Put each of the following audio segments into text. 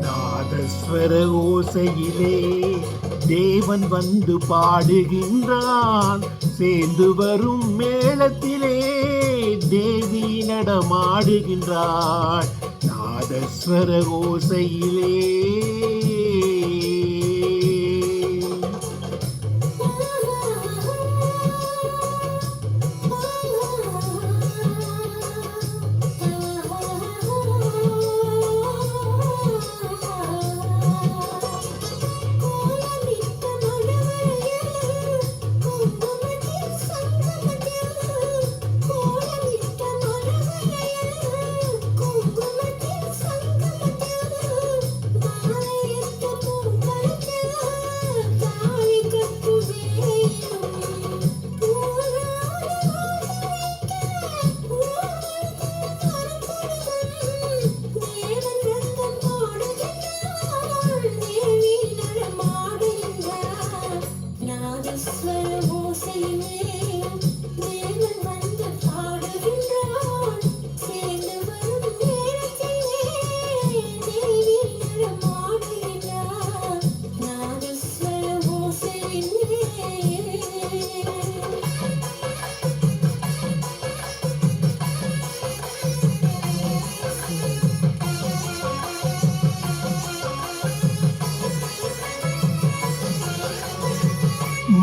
நாதஸ்வர ஓசையிலே தேவன் வந்து பாடுகின்றான். சேர்ந்து வரும் மேளத்திலே தேவி நடமாடுகின்றாள். நாதஸ்வர ஓசையிலே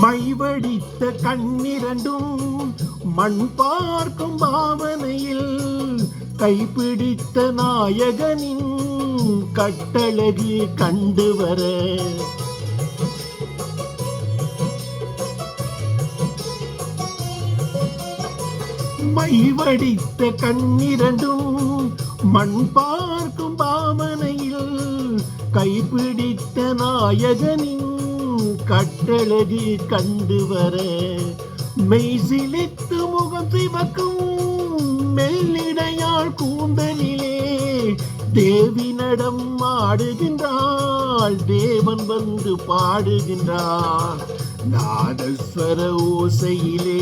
மைவடித்த கண்ணிரண்டும் மண் பார்க்கும் பாவனையில் கைப்பிடித்த நாயகனின் கட்டழகு கண்டு வர மைவடித்த கண்ணிரண்டும் மண் பார்க்கும் பாவனையில் கைப்பிடித்த நாயகனின் கட்டழகு கண்டு வர மெய்சிலித்து முகம் சிவக்கும் மெல்லிடையாள் கூந்தலிலே தேவி நடம் ஆடுகின்றாள். தேவன் வந்து பாடுகின்றான் நாதஸ்வர ஓசையிலே.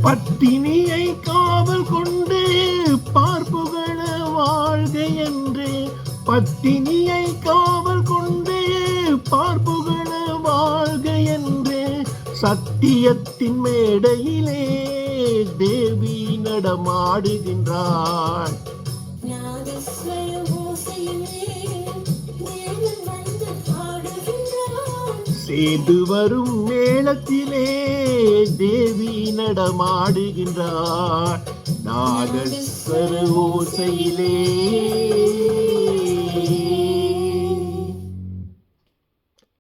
பத்தினியை காவல் கொண்டு பார்ப்புகள வாழ்க என்று, பத்தினியை காவல் கொண்டு பார்ப்புகள வாழ்க என்று சத்தியத்தின் மேடையிலே தேவி நடமாடுகின்றாள். சேர்ந்து வரும் மேளத்திலே தேவி நடமாடுகின்றாள். நாதஸ்வர ஓசையிலே